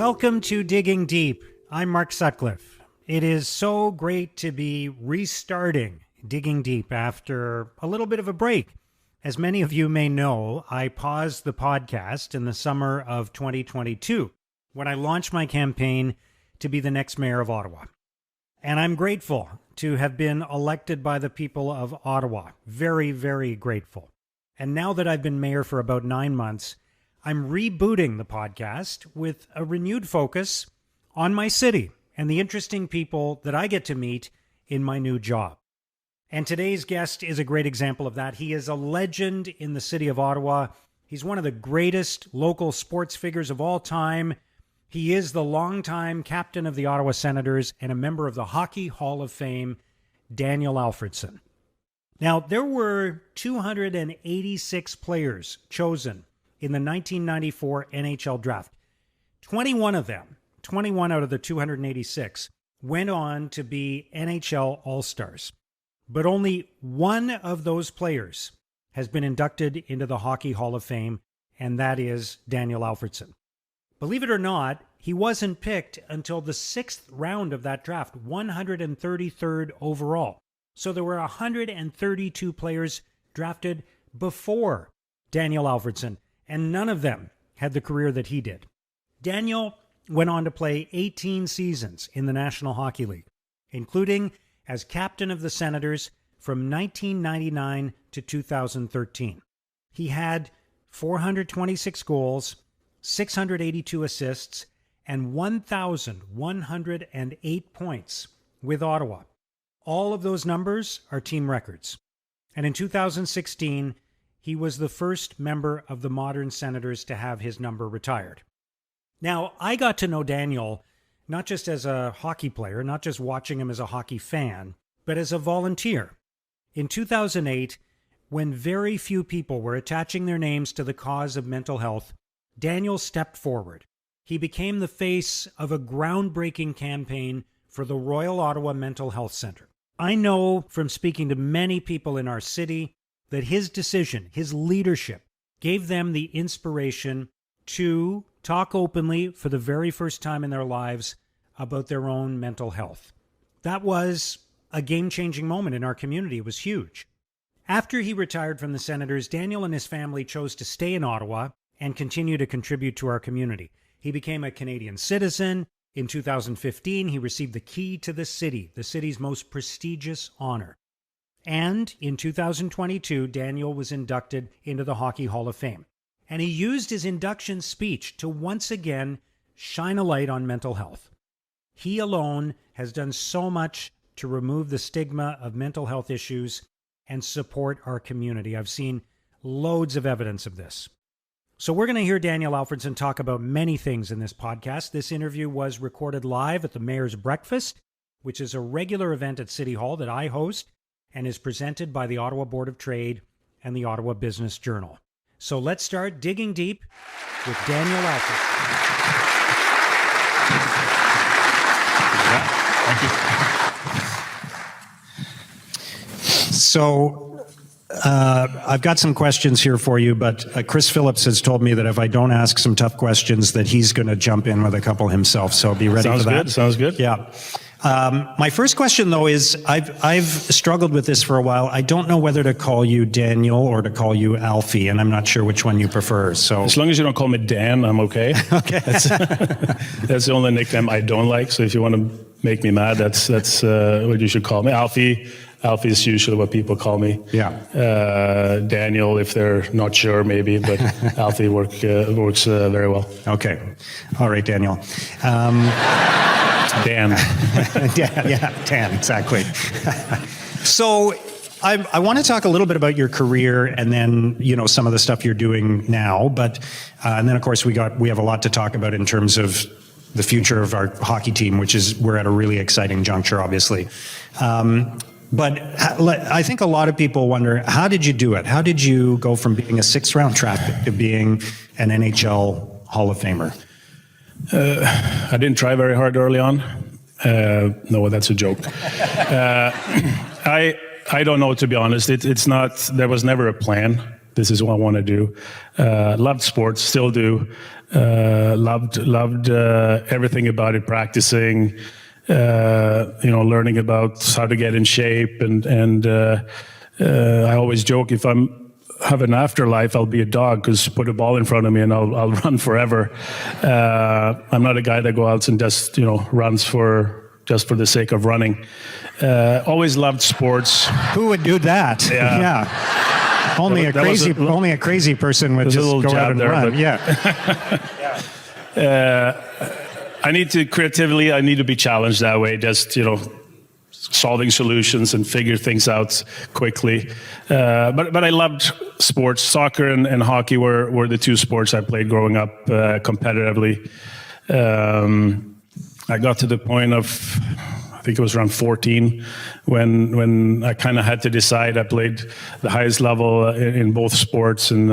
Welcome to Digging Deep. I'm Mark Sutcliffe. It is so great to be restarting Digging Deep after a little bit of a break. As many of you may know, I paused the podcast in the summer of 2022 when I launched my campaign to be the next mayor of Ottawa. And I'm grateful to have been elected by the people of Ottawa. Very, very grateful. And now that I've been mayor for about 9 months, I'm rebooting the podcast with a renewed focus on my city and the interesting people that I get to meet in my new job. And today's guest is a great example of that. He is a legend in the city of Ottawa. He's one of the greatest local sports figures of all time. He is the longtime captain of the Ottawa Senators and a member of the Hockey Hall of Fame, Daniel Alfredsson. Now, there were 286 players chosen in the 1994 NHL draft. 21 of them, 21 out of the 286, went on to be NHL All-Stars. But only one of those players has been inducted into the Hockey Hall of Fame, and that is Daniel Alfredsson. Believe it or not, he wasn't picked until the 6th round of that draft, 133rd overall. So there were 132 players drafted before Daniel Alfredsson, and none of them had the career that he did. Daniel went on to play 18 seasons in the National Hockey League, including as captain of the Senators from 1999 to 2013. He had 426 goals, 682 assists, and 1,108 points with Ottawa. All of those numbers are team records. And in 2016, he was the first member of the modern Senators to have his number retired. Now, I got to know Daniel not just as a hockey player, not just watching him as a hockey fan, but as a volunteer. In 2008, when very few people were attaching their names to the cause of mental health, Daniel stepped forward. He became the face of a groundbreaking campaign for the Royal Ottawa Mental Health Centre. I know from speaking to many people in our city that his decision, his leadership, gave them the inspiration to talk openly for the very first time in their lives about their own mental health. That was a game-changing moment in our community. It was huge. After he retired from the Senators, Daniel and his family chose to stay in Ottawa and continue to contribute to our community. He became a Canadian citizen. In 2015, he received the key to the city's most prestigious honor. And in 2022, Daniel was inducted into the Hockey Hall of Fame. And he used his induction speech to once again shine a light on mental health. He alone has done so much to remove the stigma of mental health issues and support our community. I've seen loads of evidence of this. So we're going to hear Daniel Alfredsson talk about many things in this podcast. This interview was recorded live at the Mayor's Breakfast, which is a regular event at City Hall that I host and is presented by the Ottawa Board of Trade and the Ottawa Business Journal. So let's start digging deep with Daniel Alfredsson. Thank you. So I've got some questions here for you, but Chris Phillips has told me that if I don't ask some tough questions, that he's going to jump in with a couple himself. So be ready for that. Sounds good. Yeah. My first question, though, is I've struggled with this for a while. I don't know whether to call you Daniel or to call you Alfie, and I'm not sure which one you prefer. So as long as you don't call me Dan, I'm okay. Okay. That's the only nickname I don't like. So if you want to make me mad, that's what you should call me. Alfie is usually what people call me. Yeah. Daniel, if they're not sure, maybe, but Alfie works very well. Okay. All right, Daniel. Dan. Dan, exactly. So I want to talk a little bit about your career and then, some of the stuff you're doing now. But, and then, of course, we have a lot to talk about in terms of the future of our hockey team, we're at a really exciting juncture, obviously. But I think a lot of people wonder, how did you do it? How did you go from being a 6th-round draft pick to being an NHL Hall of Famer? I didn't try very hard early on. No, that's a joke. I don't know, to be honest. It's not. There was never a plan. This is what I want to do. Loved sports, still do. Loved everything about it, practicing, learning about how to get in shape. And I always joke, if have an afterlife, I'll be a dog, because put a ball in front of me and I'll run forever. I'm not a guy that goes out and just, runs just for the sake of running. Always loved sports. Who would do that? Yeah. Only a crazy person would just go out and run. I need to be challenged that way. Just solving solutions and figure things out quickly. But I loved sports. Soccer and hockey were the two sports I played growing up competitively. I got to the point of, I think it was around 14, when I kind of had to decide. I played the highest level in both sports, and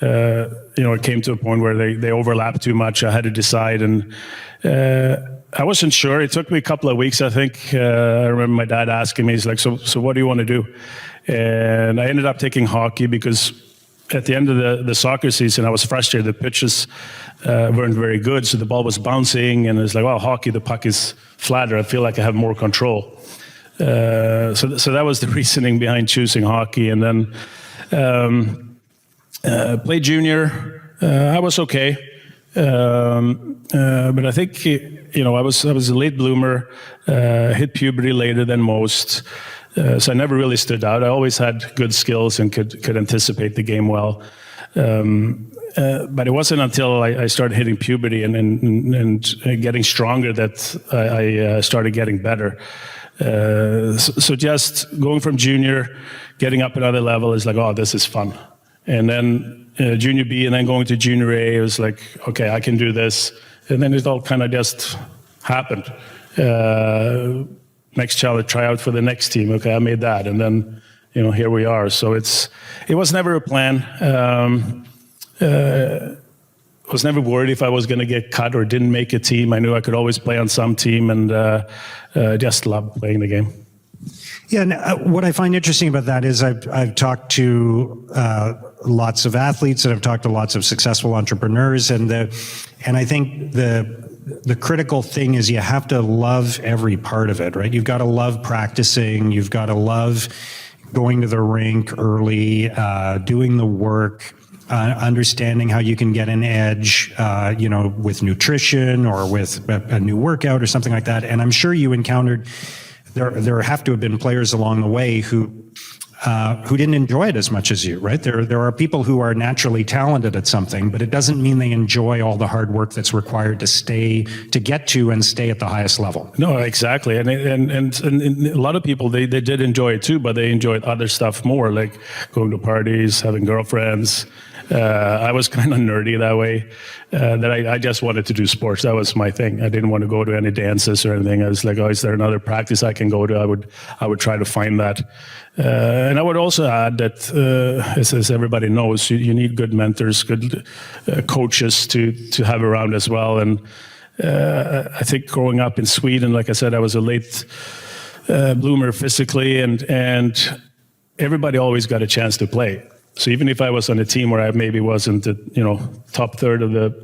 it came to a point where they overlapped too much. I had to decide, and I wasn't sure. It took me a couple of weeks, I think. I remember my dad asking me, he's like, so what do you want to do? And I ended up taking hockey, because at the end of the soccer season, I was frustrated. The pitches weren't very good, so the ball was bouncing, and it's like, well, hockey, the puck is flatter. I feel like I have more control. So that was the reasoning behind choosing hockey. And then played junior. I was okay, but I think I was a late bloomer. Hit puberty later than most. So I never really stood out. I always had good skills and could anticipate the game well. But it wasn't until I started hitting puberty and getting stronger that I started getting better. So just going from junior, getting up another level is like, oh, this is fun. And then junior B, and then going to junior A, it was like, okay, I can do this. And then it all kind of just happened. Next challenge, try out for the next team. Okay, I made that, and then here we are. So it was never a plan. Was never worried if I was going to get cut or didn't make a team. I knew I could always play on some team, and just loved playing the game. Yeah, and what I find interesting about that is I've talked to lots of athletes, and I've talked to lots of successful entrepreneurs, and I think the critical thing is you have to love every part of it, right? You've got to love practicing. You've got to love going to the rink early, doing the work, understanding how you can get an edge, with nutrition or with a new workout or something like that. And I'm sure you encountered, there have to have been players along the way who didn't enjoy it as much as you, right? There are people who are naturally talented at something, but it doesn't mean they enjoy all the hard work that's required to get to and stay at the highest level. No, exactly. And a lot of people, they did enjoy it too, but they enjoyed other stuff more, like going to parties, having girlfriends. I was kind of nerdy that way, that I just wanted to do sports. That was my thing. I didn't want to go to any dances or anything. I was like, oh, is there another practice I can go to? I would try to find that. And I would also add that, as everybody knows, you need good mentors, good coaches to have around as well. And I think growing up in Sweden, like I said, I was a late bloomer physically, and everybody always got a chance to play. So even if I was on a team where I maybe wasn't the top third of the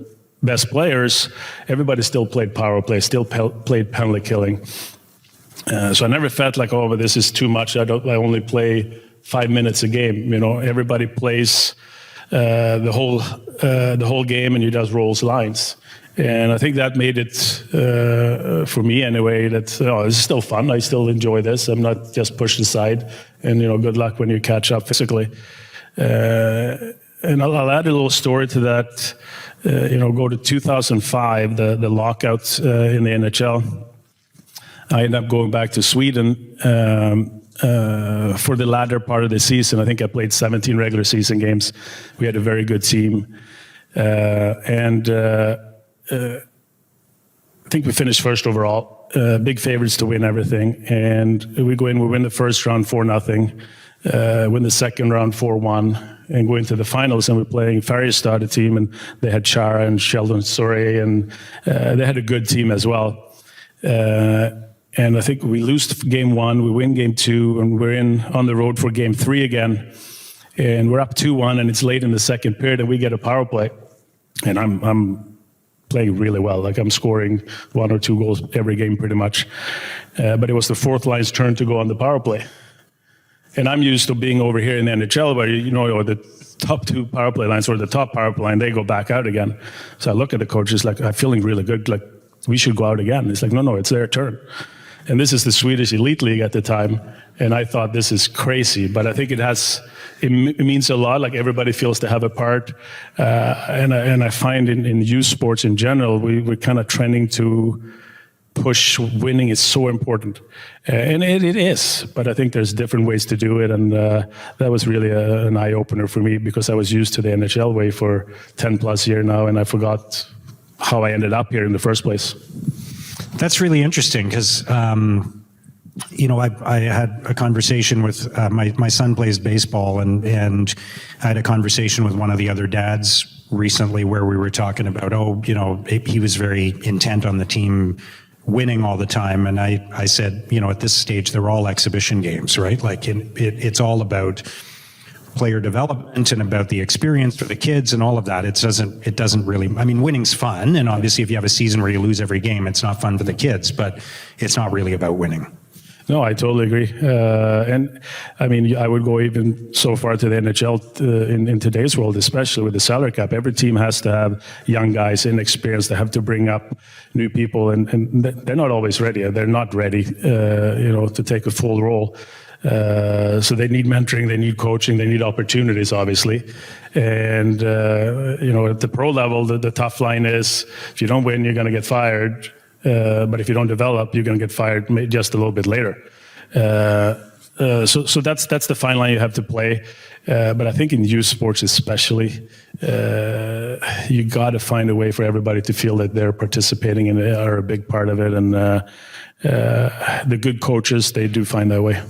best players, everybody still played power play, still played penalty killing. So I never felt like, oh, but this is too much. I only play 5 minutes a game. Everybody plays the whole game, and you just rolls lines. And I think that made it, for me anyway, that this is still fun. I still enjoy this. I'm not just pushed aside. And good luck when you catch up physically. And I'll add a little story to that. Go to 2005, the lockout in the NHL. I ended up going back to Sweden for the latter part of the season. I think I played 17 regular season games. We had a very good team. And I think we finished first overall. Big favorites to win everything. And we go in, we win the first round 4-0. Win the second round 4-1, and go into the finals, and we're playing Färjestad, a team, and they had Chara and Sheldon Sorey, and they had a good team as well. And I think we lose game 1, we win game 2, and we're on the road for game 3 again, and we're up 2-1, and it's late in the second period, and we get a power play. and I'm playing really well. Like I'm scoring 1 or 2 goals every game pretty much. But it was the fourth line's turn to go on the power play. And I'm used to being over here in the NHL where, or the top 2 power play lines or the top power play line, they go back out again. So I look at the coach, it's like, I'm feeling really good. Like, we should go out again. It's like, no, it's their turn. And this is the Swedish Elite League at the time. And I thought, this is crazy. But I think it means a lot. Like, everybody feels they have a part. And I find in youth sports in general, we're kind of trending to push winning is so important. And it is, but I think there's different ways to do it. And that was really an eye-opener for me, because I was used to the NHL way for 10 plus years now, and I forgot how I ended up here in the first place. That's really interesting, because I had a conversation with my son plays baseball, and I had a conversation with one of the other dads recently where we were talking about, he was very intent on the team winning all the time. And I said, at this stage, they're all exhibition games, right? Like it's all about player development and about the experience for the kids and all of that. It doesn't really, winning's fun. And obviously if you have a season where you lose every game, it's not fun for the kids, but it's not really about winning. No, I totally agree. And I would go even so far to the NHL in today's world, especially with the salary cap. Every team has to have young guys, inexperienced. They have to bring up new people, and they're not always ready. They're not ready, to take a full role. So they need mentoring, they need coaching, they need opportunities, obviously. And, at the pro level, the tough line is, if you don't win, you're going to get fired. But if you don't develop, you're going to get fired just a little bit later. So that's the fine line you have to play. But I think in youth sports especially, you got to find a way for everybody to feel that they're participating and they are a big part of it. And the good coaches, they do find that way.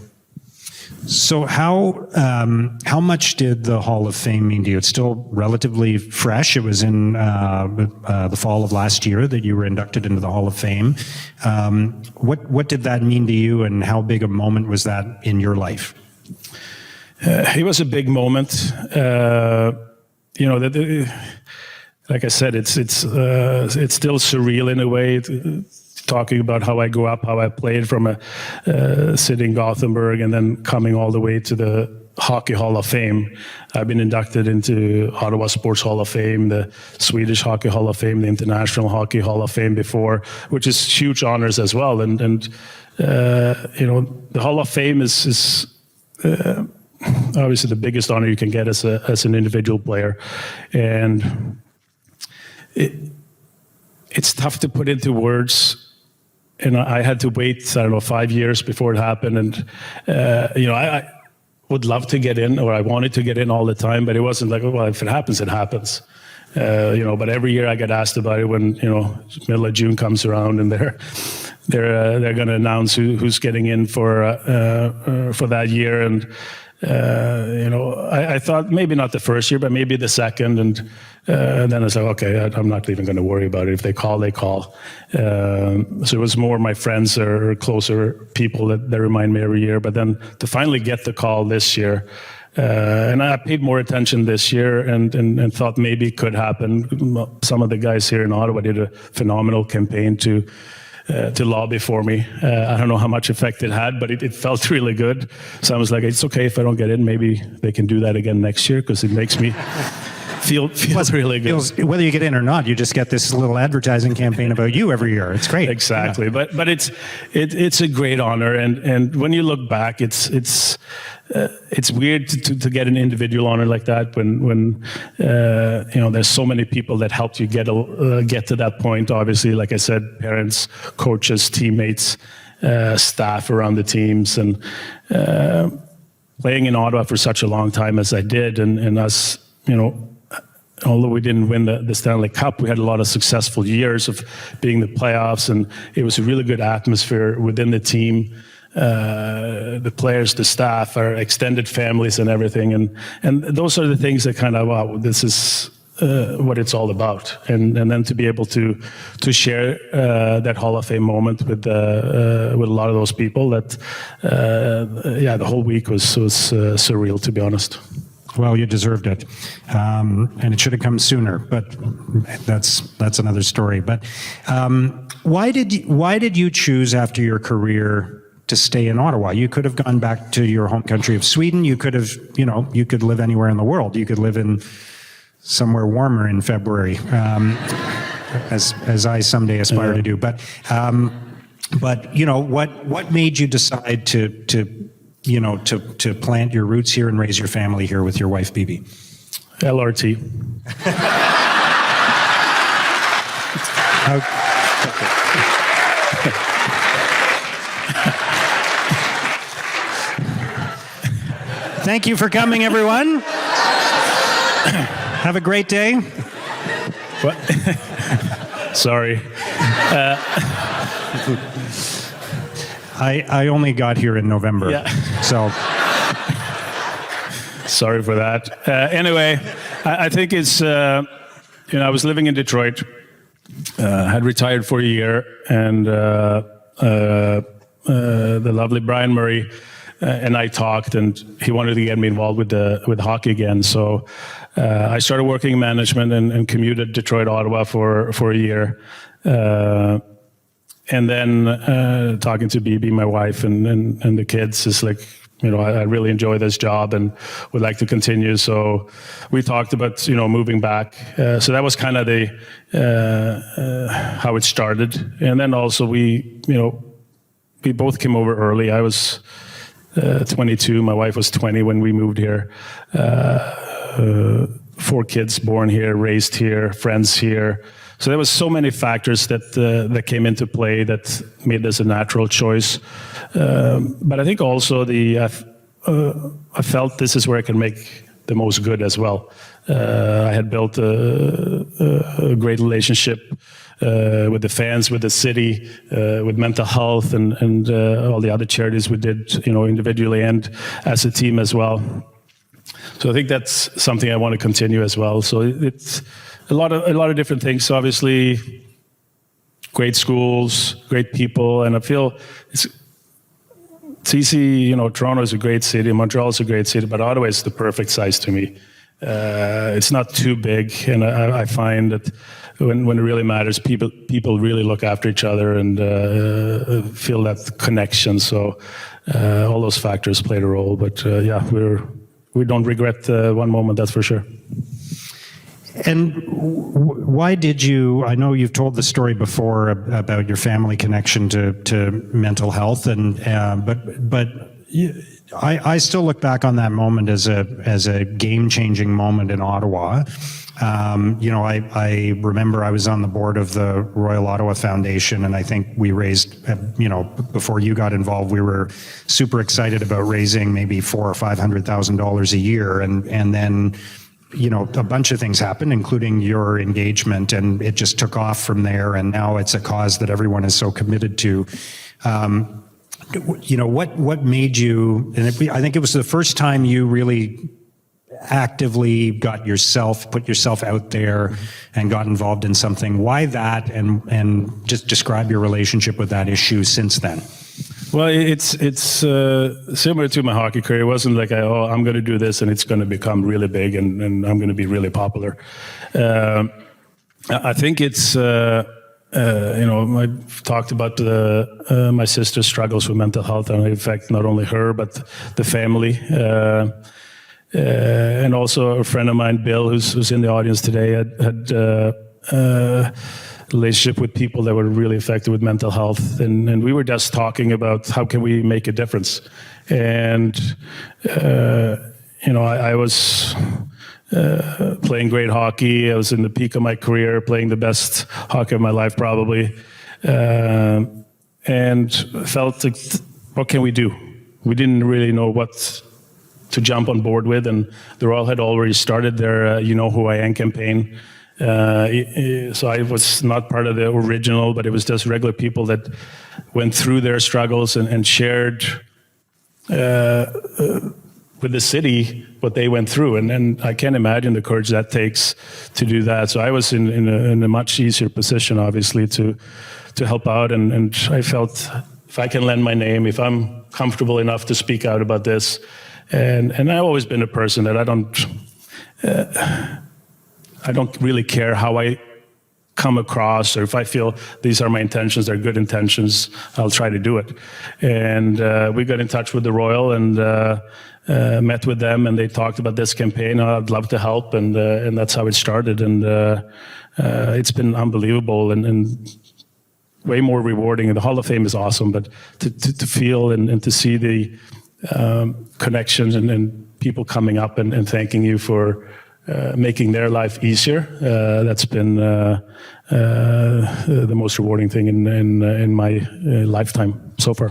So how much did the Hall of Fame mean to you? It's still relatively fresh. It was in the fall of last year that you were inducted into the Hall of Fame. What did that mean to you, and how big a moment was that in your life? It was a big moment. Like I said, it's still surreal in a way. Talking about how I grew up, how I played from a city in Gothenburg, and then coming all the way to the Hockey Hall of Fame. I've been inducted into Ottawa Sports Hall of Fame, the Swedish Hockey Hall of Fame, the International Hockey Hall of Fame before, which is huge honors as well. And the Hall of Fame is obviously the biggest honor you can get as an individual player, and it's tough to put into words. And I had to wait, 5 years before it happened. And, I would love to get in, or I wanted to get in all the time, but it wasn't like, well, if it happens, it happens. But every year I get asked about it when, middle of June comes around, and they're going to announce who's getting in for that year. And, I thought maybe not the first year, but maybe the second. And then I was like, okay, I'm not even going to worry about it. If they call, they call. So it was more my friends or closer people that remind me every year. But then to finally get the call this year, and I paid more attention this year and thought maybe it could happen. Some of the guys here in Ottawa did a phenomenal campaign to lobby for me. I don't know how much effect it had, but it felt really good. So I was like, it's okay if I don't get in. Maybe they can do that again next year, because it makes me feel really good. Whether you get in or not, you just get this little advertising campaign about you every year. It's great. Exactly. Yeah. But it's a great honor. And when you look back, it's weird to get an individual honor like that when there's so many people that helped you get to that point. Obviously, like I said, parents, coaches, teammates, staff around the teams, and playing in Ottawa for such a long time as I did, and us, although we didn't win the Stanley Cup, we had a lot of successful years of being in the playoffs, and it was a really good atmosphere within the team. The players, the staff, our extended families, and everything, and those are the things that kind of, wow, this is what it's all about, and then to be able to share that Hall of Fame moment with a lot of those people, that the whole week was surreal, to be honest. Well, you deserved it, and it should have come sooner. But that's another story. But why did you choose after your career to stay in Ottawa? You could have gone back to your home country of Sweden. You could have, you could live anywhere in the world. You could live in somewhere warmer in February, as I someday aspire to do. But what made you decide to plant your roots here and raise your family here with your wife, Bibi? LRT. Thank you for coming, everyone. Have a great day. What? Sorry. I only got here in November, so sorry for that. Anyway, I think it's I was living in Detroit, had retired for a year, and the lovely Brian Murray and I talked, and he wanted to get me involved with hockey again. So I started working in management and commuted Detroit, Ottawa for a year. And then talking to Bibi, my wife, and the kids, is like, I really enjoy this job and would like to continue. So we talked about, moving back. So that was kind of how it started. And then also we both came over early. I was 22. My wife was 20 when we moved here. 4 kids born here, raised here, friends here. So there was so many factors that came into play that made this a natural choice. But I think also I felt this is where I can make the most good as well. I had built a great relationship with the fans, with the city, with mental health, and all the other charities we did, individually and as a team as well. So I think that's something I want to continue as well. So it's a lot of different things. So obviously, great schools, great people, and I feel it's easy. Toronto is a great city, Montreal is a great city, but Ottawa is the perfect size to me. It's not too big, and I find that when it really matters, people really look after each other and feel that connection. So all those factors played a role. But we don't regret one moment, that's for sure. And why did you? I know you've told the story before about your family connection to mental health, and but I still look back on that moment as a game-changing moment in Ottawa. I remember I was on the board of the Royal Ottawa Foundation, and I think we raised, before you got involved, we were super excited about raising maybe $400,000 or $500,000 a year, and then a bunch of things happened, including your engagement, and it just took off from there. And now it's a cause that everyone is so committed to. What made you? And I think it was the first time you really actively put yourself out there and got involved in something. Why that? And just describe your relationship with that issue since then. Well, it's similar to my hockey career. It wasn't like, I'm going to do this and it's going to become really big and I'm going to be really popular. I think it's, I've talked about my sister's struggles with mental health, and in fact, not only her, but the family. And also a friend of mine, Bill, who's in the audience today, had relationship with people that were really affected with mental health, and we were just talking about how can we make a difference. And I was playing great hockey. I was in the peak of my career, playing the best hockey of my life probably, and felt like, what can we do? We didn't really know what to jump on board with, and the Royal had already started their You Know Who I Am campaign. So I was not part of the original, but it was just regular people that went through their struggles and shared with the city what they went through. And I can't imagine the courage that takes to do that. So I was in a much easier position, obviously, to help out. And I felt if I can lend my name, if I'm comfortable enough to speak out about this, And I've always been a person that I don't really care how I come across, or if I feel these are my intentions, they're good intentions, I'll try to do it. And we got in touch with the Royal and met with them, and they talked about this campaign. I'd love to help, and that's how it started. And it's been unbelievable and way more rewarding. And the Hall of Fame is awesome, but to feel and to see the connections and people coming up and thanking you for making their life easier, that's been the most rewarding thing in my lifetime so far.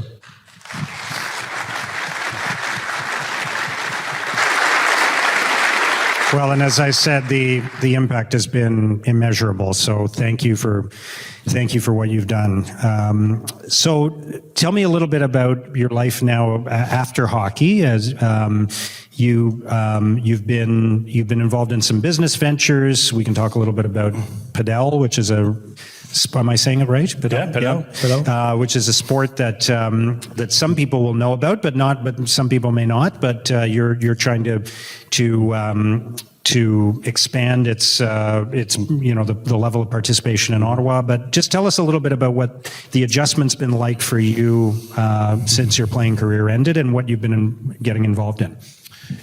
Well, and as I said, the impact has been immeasurable. So thank you for what you've done. So tell me a little bit about your life now after hockey. As you've been involved in some business ventures. We can talk a little bit about padel, which is am I saying it right? Padel? Yeah, padel. Which is a sport that some people will know about, but some people may not. But you're trying to expand its the level of participation in Ottawa. But just tell us a little bit about what the adjustment's been like for you since your playing career ended, and what you've been getting involved in.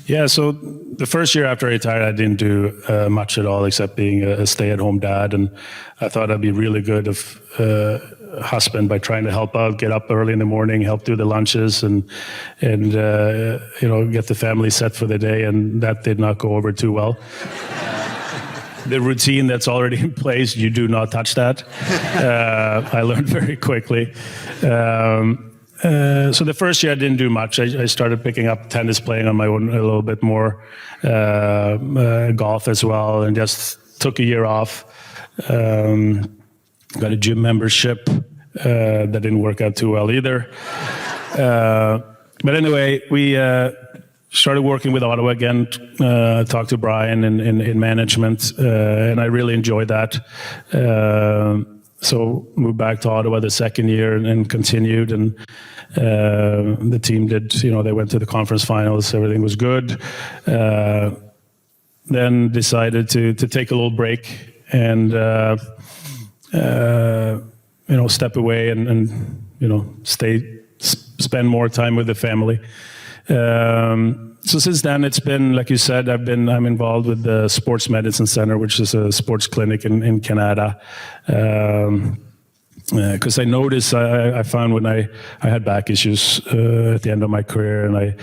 Yeah, so the first year after I retired, I didn't do much at all except being a stay-at-home dad, and I thought I'd be really good of husband by trying to help out, get up early in the morning, help do the lunches, and get the family set for the day, and that did not go over too well. The routine that's already in place, you do not touch that. I learned very quickly. So the first year I didn't do much. I started picking up tennis, playing on my own a little bit more, golf as well, and just took a year off. Got a gym membership that didn't work out too well either. But anyway, we started working with Ottawa again, talked to Brian in management, and I really enjoyed that. So moved back to Ottawa the second year and continued, and the team did, they went to the conference finals, everything was good. Then decided to take a little break and, step away and spend more time with the family. So since then, it's been, like you said, I'm involved with the Sports Medicine Center, which is a sports clinic in Canada. Because I noticed, I found when I had back issues at the end of my career, and I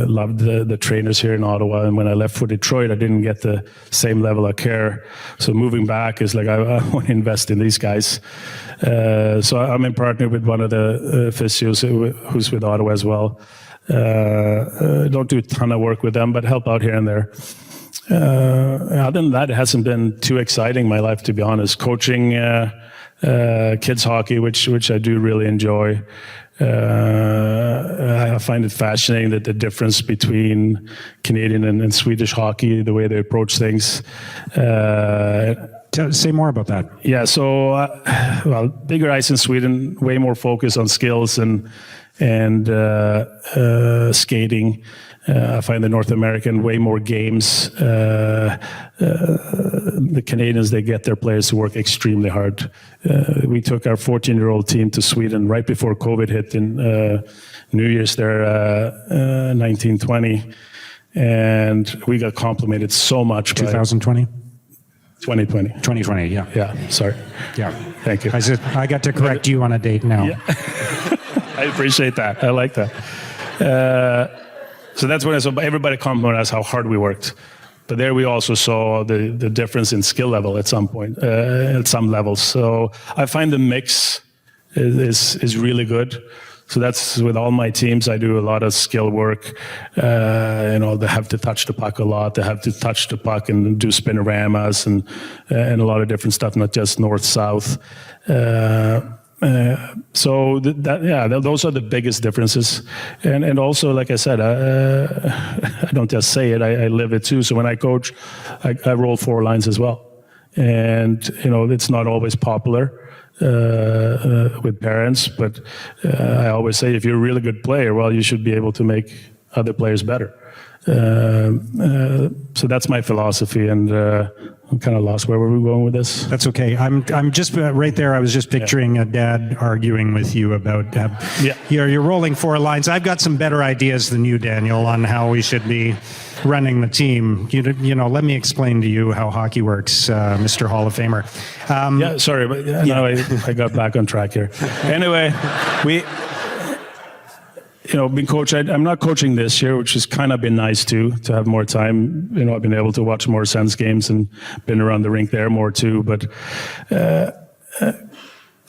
loved the trainers here in Ottawa. And when I left for Detroit, I didn't get the same level of care. So moving back is like, I want to invest in these guys. So I'm in partner with one of the physios who's with Ottawa as well. Don't do a ton of work with them, but help out here and there. Other than that, it hasn't been too exciting, my life, to be honest. Coaching kids hockey, which I do really enjoy. I find it fascinating that the difference between Canadian and Swedish hockey, the way they approach things. Say more about that. Yeah, so bigger ice in Sweden, way more focus on skills and skating. I find the North American way more games. The Canadians, they get their players to work extremely hard. We took our 14-year-old team to Sweden right before COVID hit in New Year's there, 1920, and we got complimented so much. 2020? 2020. 2020, yeah. Yeah, sorry. Yeah. Thank you. I got to correct you on a date now. Yeah. I appreciate that. I like that. So that's when everybody complimented us how hard we worked. But there we also saw the difference in skill level at some point, at some levels. So I find the mix is really good. So that's with all my teams. I do a lot of skill work. They have to touch the puck a lot. They have to touch the puck and do spinoramas and a lot of different stuff, not just north-south. So those are the biggest differences. And also, like I said, I don't just say it, I live it too. So when I coach, I roll 4 lines as well. And, it's not always popular with parents, but I always say if you're a really good player, well, you should be able to make other players better. So that's my philosophy, and I'm kind of lost. Where were we going with this? That's okay. I'm just right there. I was just picturing a dad arguing with you about you're rolling 4 lines. I've got some better ideas than you, Daniel, on how we should be running the team. You know, let me explain to you how hockey works, Mr. Hall of Famer. Sorry, but now I got back on track here. Anyway, being coach, I'm not coaching this year, which has kind of been nice too, to have more time. I've been able to watch more Sens games and been around the rink there more too. But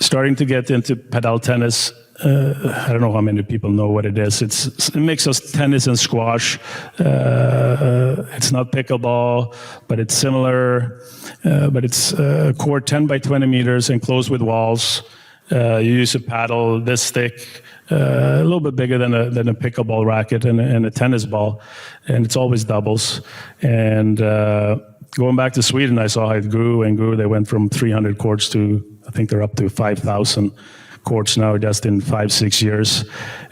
starting to get into padel tennis, I don't know how many people know what it is. It makes us tennis and squash. It's not pickleball, but it's similar. But it's a court 10 by 20 meters enclosed with walls. You use a paddle this thick, a little bit bigger than a pickleball racket and a tennis ball, and it's always doubles. And going back to Sweden, I saw how it grew and grew. They went from 300 courts to, I think they're up to 5,000 courts now, just in 5-6 years,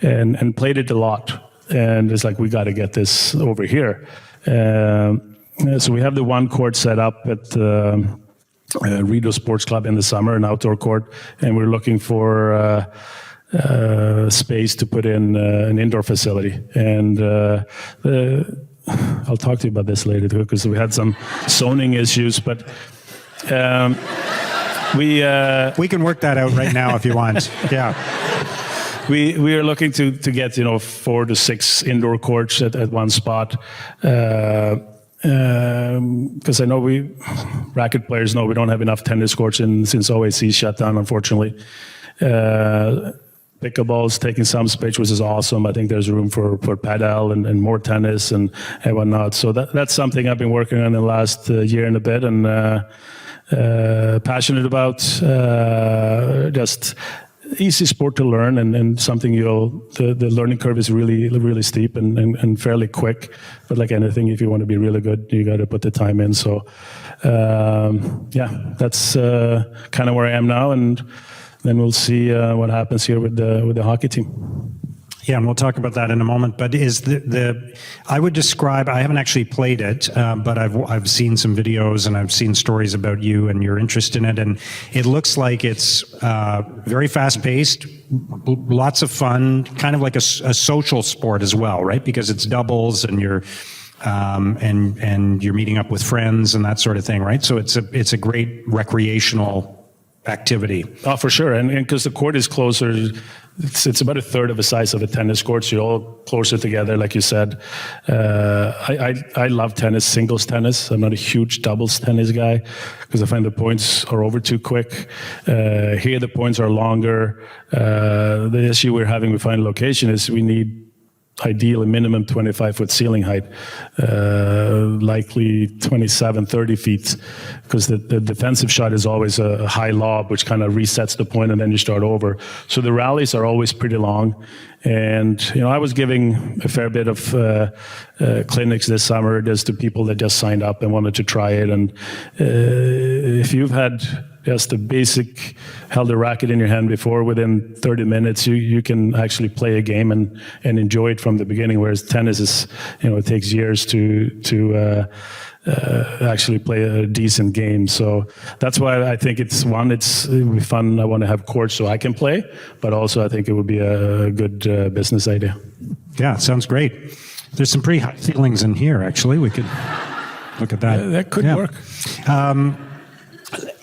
and played it a lot. And it's like, we got to get this over here. So we have the one court set up at Rideau Sports Club in the summer, an outdoor court, and we're looking for space to put in an indoor facility. And I'll talk to you about this later too, because we had some zoning issues, but we can work that out right now if you want. Yeah. We are looking to get 4 to 6 indoor courts at one spot. Because I know racket players know we don't have enough tennis courts since OAC shut down, unfortunately. Pickleball is taking some space, which is awesome. I think there's room for padel and more tennis and whatnot. So that's something I've been working on in the last year and a bit, and passionate about. Just easy sport to learn, and something the learning curve is really, really steep and fairly quick. But like anything, if you want to be really good, you got to put the time in. So that's kind of where I am now, and then we'll see what happens here with the hockey team. Yeah, and we'll talk about that in a moment. But is I would describe, I haven't actually played it, but I've seen some videos and I've seen stories about you and your interest in it, and it looks like it's very fast-paced, lots of fun, kind of like a social sport as well, right? Because it's doubles and you're meeting up with friends and that sort of thing, right? So it's a great recreational activity. Oh, for sure, and because the court is closer. It's about a third of the size of a tennis court, so you're all closer together, like you said. I love tennis, singles tennis. I'm not a huge doubles tennis guy because I find the points are over too quick. Here, the points are longer. The issue we're having with Final Location is we need ideally minimum 25-foot ceiling height, likely 27, 30 feet, because the defensive shot is always a high lob, which kind of resets the point and then you start over. So the rallies are always pretty long. And, I was giving a fair bit of clinics this summer just to people that just signed up and wanted to try it. And if you've had just the basic, held a racket in your hand before, within 30 minutes, you can actually play a game and enjoy it from the beginning. Whereas tennis is, it takes years to actually play a decent game. So that's why I think it would be fun. I want to have courts so I can play, but also I think it would be a good business idea. Yeah, sounds great. There's some pretty high ceilings in here, actually. We could look at that. That could work.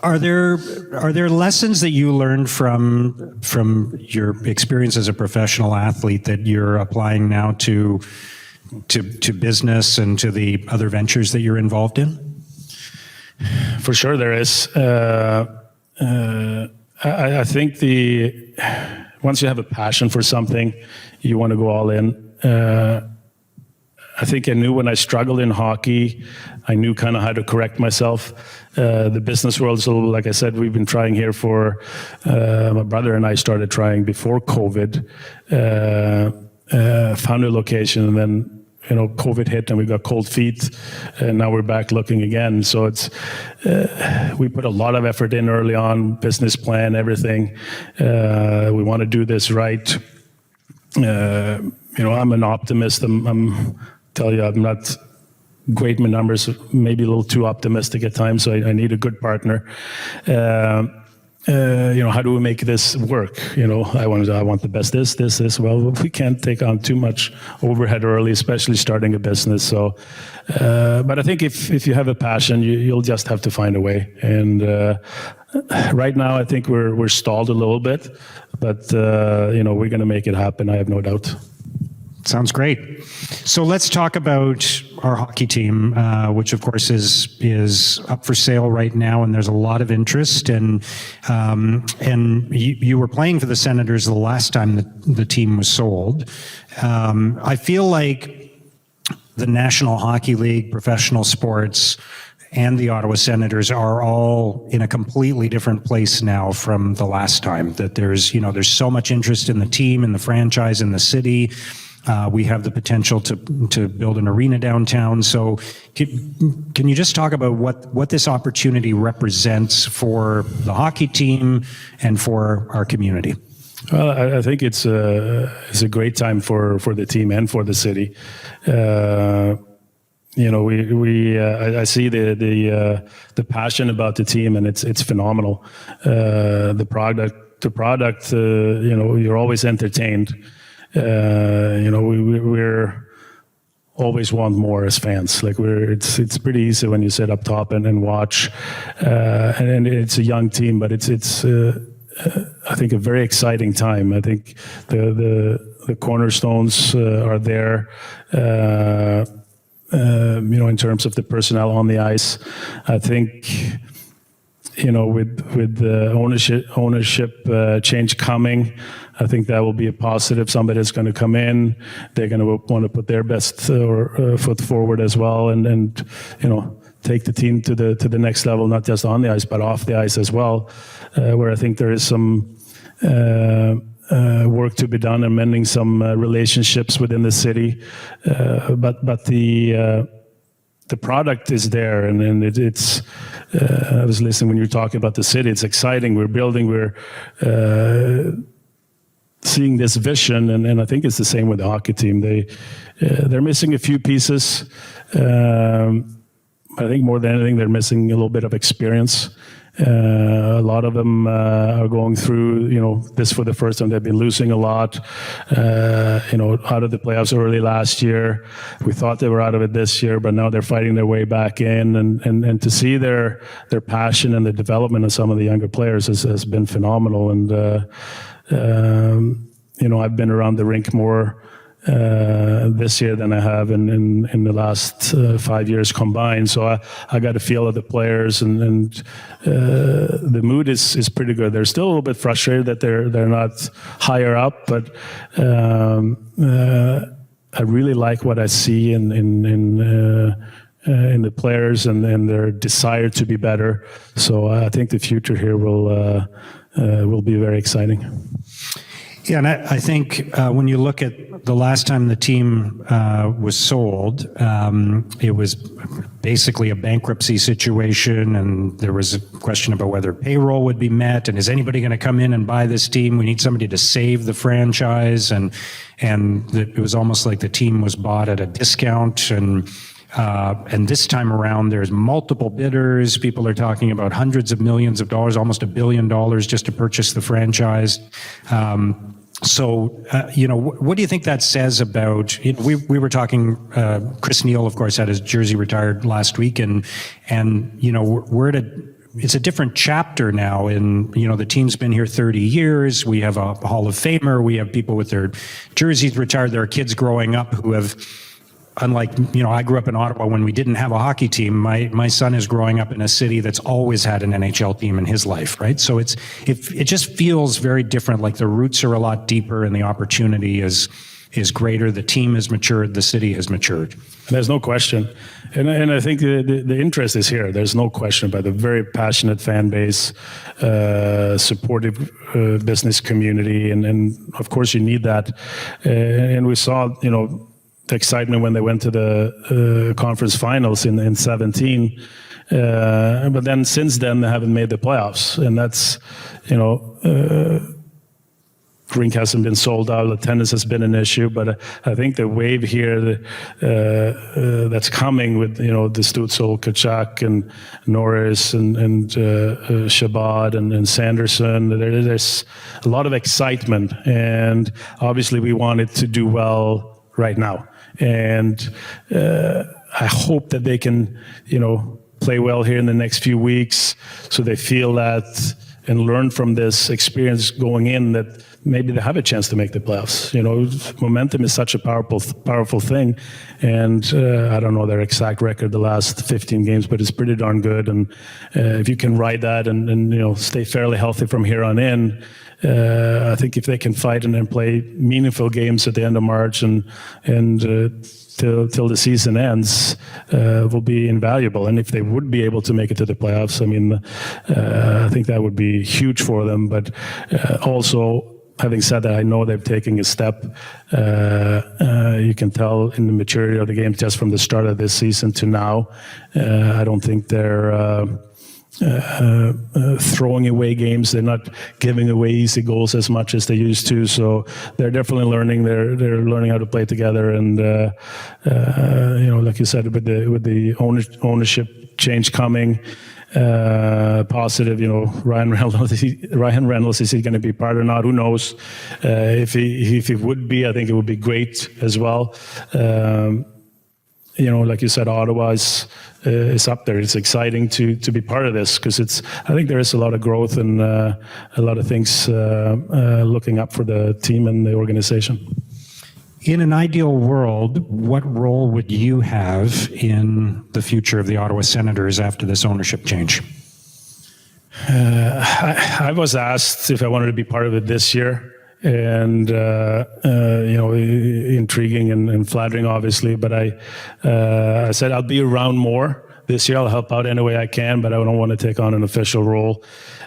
Are there lessons that you learned from your experience as a professional athlete that you're applying now to business and to the other ventures that you're involved in? For sure, there is. I think once you have a passion for something, you want to go all in. I think I knew when I struggled in hockey, I knew kind of how to correct myself. The business world is a little, like I said, we've been trying here for, my brother and I started trying before COVID, found a location, and then, COVID hit and we got cold feet, and now we're back looking again. So we put a lot of effort in early on, business plan, everything. We want to do this right. I'm an optimist. I'm tell you, I'm not great with numbers, maybe a little too optimistic at times. So I need a good partner. How do we make this work? I want the best this. Well, we can't take on too much overhead early, especially starting a business. So, but I think if you have a passion, you'll just have to find a way. And right now, I think we're stalled a little bit, but we're going to make it happen. I have no doubt. Sounds great. So let's talk about our hockey team, which of course is up for sale right now, and there's a lot of interest. And you were playing for the Senators the last time the team was sold. I feel like the National Hockey League, professional sports, and the Ottawa Senators are all in a completely different place now from the last time. That there's so much interest in the team, in the franchise, in the city. We have the potential to build an arena downtown. So can you just talk about what this opportunity represents for the hockey team and for our community? Well, I think it's a great time for the team and for the city. I see the passion about the team, and it's phenomenal. The product, you're always entertained. We're always want more as fans. Like it's pretty easy when you sit up top and watch, and it's a young team, but it's I think a very exciting time. I think the cornerstones are there. In terms of the personnel on the ice, I think. With the ownership change coming, I think that will be a positive. Somebody's going to come in, they're going to want to put their best foot forward as well, and take the team to the next level, not just on the ice but off the ice as well. Where I think there is some work to be done and mending some relationships within the city, but the product is there, and it's. I was listening when you were talking about the city. It's exciting. We're building. We're seeing this vision, and I think it's the same with the hockey team. They're missing a few pieces. I think more than anything, they're missing a little bit of experience. A lot of them are going through, this for the first time. They've been losing a lot, out of the playoffs early last year. We thought they were out of it this year, but now they're fighting their way back in. And to see their passion and the development of some of the younger players has been phenomenal. And, I've been around the rink more this year than I have in the last 5 years combined. So I got a feel of the players, and the mood is pretty good. They're still a little bit frustrated that they're not higher up, but I really like what I see in the players and their desire to be better. So I think the future here will be very exciting. Yeah, and I think when you look at the last time the team was sold, it was basically a bankruptcy situation, and there was a question about whether payroll would be met, and is anybody going to come in and buy this team? We need somebody to save the franchise, and it was almost like the team was bought at a discount, and this time around, there's multiple bidders. People are talking about hundreds of millions of dollars, almost $1 billion just to purchase the franchise. What do you think that says about? We were talking. Chris Neal, of course, had his jersey retired last week, and we're at it's a different chapter now. And the team's been here 30 years. We have a Hall of Famer. We have people with their jerseys retired. There are kids growing up who have. Unlike, I grew up in Ottawa when we didn't have a hockey team. My son is growing up in a city that's always had an NHL team in his life, right? So it just feels very different. Like the roots are a lot deeper and the opportunity is greater. The team has matured. The city has matured. There's no question. And I think the interest is here. There's no question about a very passionate fan base, supportive business community. And of course you need that. And we saw, the excitement when they went to the conference finals in 17, but then since then they haven't made the playoffs, and that's rink hasn't been sold out. Attendance has been an issue, but I think the wave here that's coming with the Stutzel, Kachuk, and Norris, and Shabbat, and Sanderson. There's a lot of excitement, and obviously we want it to do well right now. And I hope that they can, play well here in the next few weeks, so they feel that and learn from this experience going in that maybe they have a chance to make the playoffs. Momentum is such a powerful thing, and I don't know their exact record the last 15 games, but it's pretty darn good. And if you can ride that and stay fairly healthy from here on in, I think if they can fight and then play meaningful games at the end of March and till the season ends, will be invaluable. And if they would be able to make it to the playoffs, I think that would be huge for them. But also, having said that, I know they're taking a step. You can tell in the maturity of the game just from the start of this season to now. I don't think they're throwing away games. They're not giving away easy goals as much as they used to. So they're definitely learning. They're learning how to play together. And like you said, with the ownership change coming, positive. Ryan Reynolds, is he going to be part or not? Who knows? If he would be, I think it would be great as well. Like you said, Ottawa is up there. It's exciting to be part of this because I think there is a lot of growth and a lot of things looking up for the team and the organization. In an ideal world, what role would you have in the future of the Ottawa Senators after this ownership change? I was asked if I wanted to be part of it this year. And intriguing and flattering, obviously. But I said I'll be around more this year. I'll help out any way I can, but I don't want to take on an official role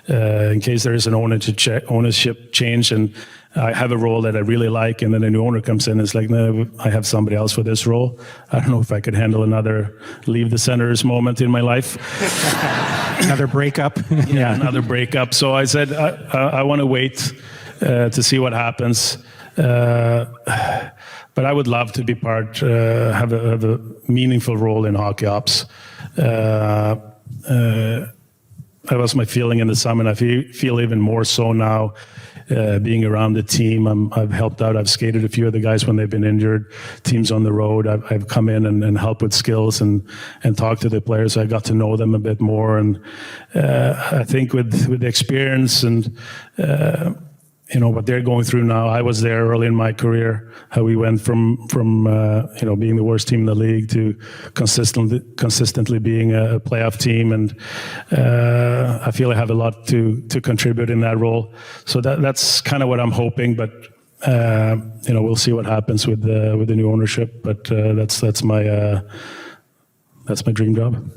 in case there is an ownership change and I have a role that I really like, and then a new owner comes in and it's like, no, I have somebody else for this role. I don't know if I could handle another leave the Senators moment in my life. Another breakup. Yeah, another breakup. So I said I want to wait to see what happens. But I would love to be have a meaningful role in hockey ops. That was my feeling in the summer, and I feel even more so now. Being around the team, I've helped out. I've skated a few of the guys when they've been injured. Teams on the road, I've come in and helped with skills and talked to the players. I got to know them a bit more, and I think with the experience and what they're going through now. I was there early in my career. How we went from being the worst team in the league to consistently being a playoff team, and I feel I have a lot to contribute in that role. So that's kind of what I'm hoping. But we'll see what happens with the new ownership. But that's my dream job.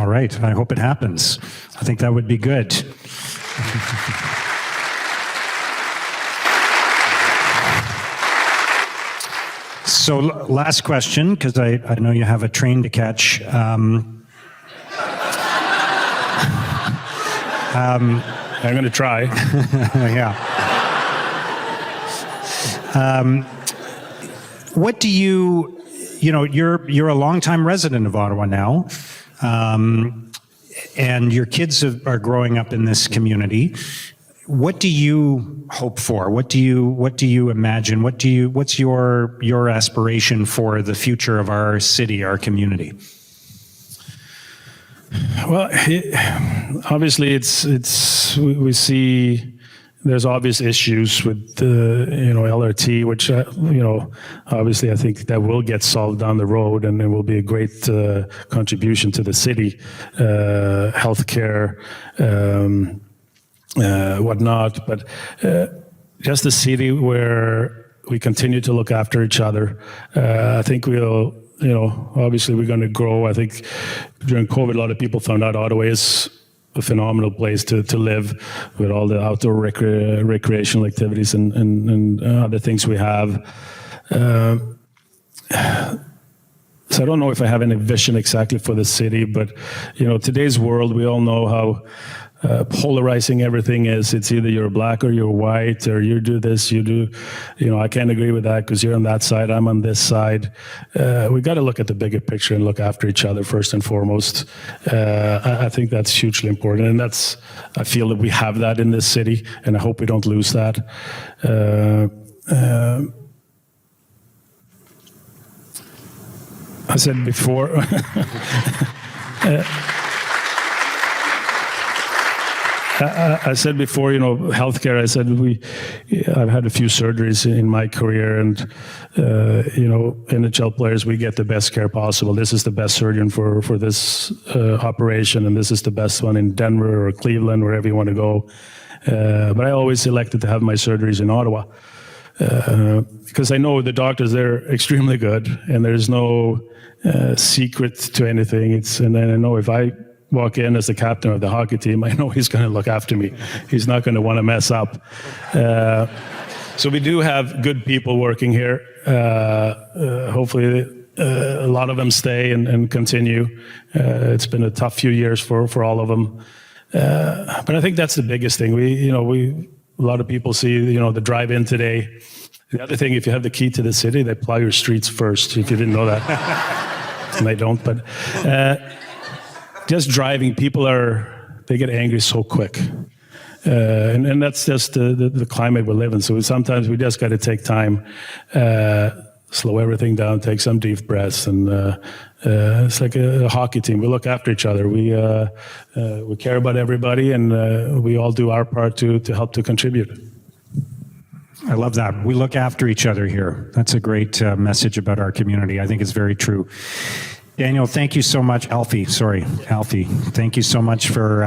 All right. I hope it happens. I think that would be good. So last question, because I know you have a train to catch. I'm going to try. Yeah. What do you're a longtime resident of Ottawa now, and your kids are growing up in this community. What do you hope for? What do you imagine? What's your aspiration for the future of our city, our community? Well, obviously, we see there's obvious issues with LRT, which obviously I think that will get solved down the road, and it will be a great contribution to the city, healthcare. Whatnot, but just a city where we continue to look after each other. I think we'll, obviously we're going to grow. I think during COVID, a lot of people found out Ottawa is a phenomenal place to live with all the outdoor recreational activities and other things we have. So I don't know if I have any vision exactly for the city, but today's world, we all know polarizing everything is. It's either you're black or you're white, or you do this, you do, I can't agree with that because you're on that side, I'm on this side. We got to look at the bigger picture and look after each other first and foremost. I think that's hugely important, and I feel that we have that in this city, and I hope we don't lose that. I said before. I said before, healthcare. I said I've had a few surgeries in my career, and NHL players, we get the best care possible. This is the best surgeon for this operation, and this is the best one in Denver or Cleveland, wherever you want to go. But I always elected to have my surgeries in Ottawa because I know the doctors, they're extremely good, and there's no secret to anything. And then I know if I walk in as the captain of the hockey team, I know he's going to look after me. He's not going to want to mess up. So we do have good people working here. Hopefully a lot of them stay and continue. It's been a tough few years for all of them. But I think that's the biggest thing. A lot of people see, the drive-in today. The other thing, if you have the key to the city, they plow your streets first, if you didn't know that. And they don't, but just driving, they get angry so quick. And that's just the climate we live in. So sometimes we just got to take time, slow everything down, take some deep breaths. And it's like a hockey team. We look after each other. We care about everybody, and we all do our part to help to contribute. I love that. We look after each other here. That's a great message about our community. I think it's very true. Daniel, thank you so much. Alfie, thank you so much for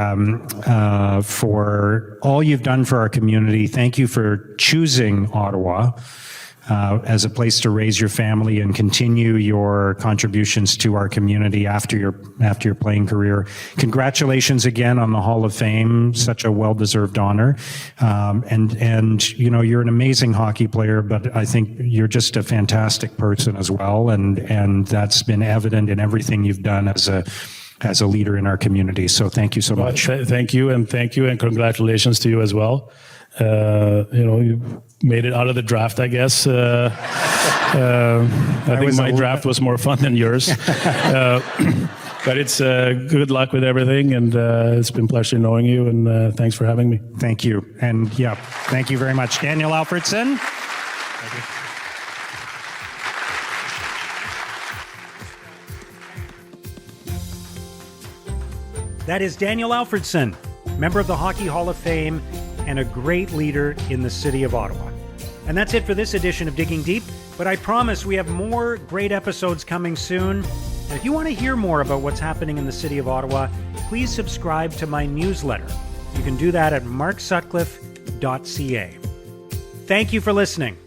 all you've done for our community. Thank you for choosing Ottawa as a place to raise your family and continue your contributions to our community after your playing career. Congratulations again on the Hall of Fame, such a well-deserved honor. And you're an amazing hockey player, but I think you're just a fantastic person as well, and that's been evident in everything you've done as a leader in our community. So thank you so much. Thank you, and congratulations to you as well. You made it out of the draft, I guess. I think my draft was more fun than yours. But it's good luck with everything, and it's been a pleasure knowing you, and thanks for having me. Thank you. And thank you very much. Daniel Alfredsson. Thank you. That is Daniel Alfredsson, member of the Hockey Hall of Fame and a great leader in the city of Ottawa. And that's it for this edition of Digging Deep, but I promise we have more great episodes coming soon. And if you want to hear more about what's happening in the city of Ottawa, please subscribe to my newsletter. You can do that at marksutcliffe.ca. Thank you for listening.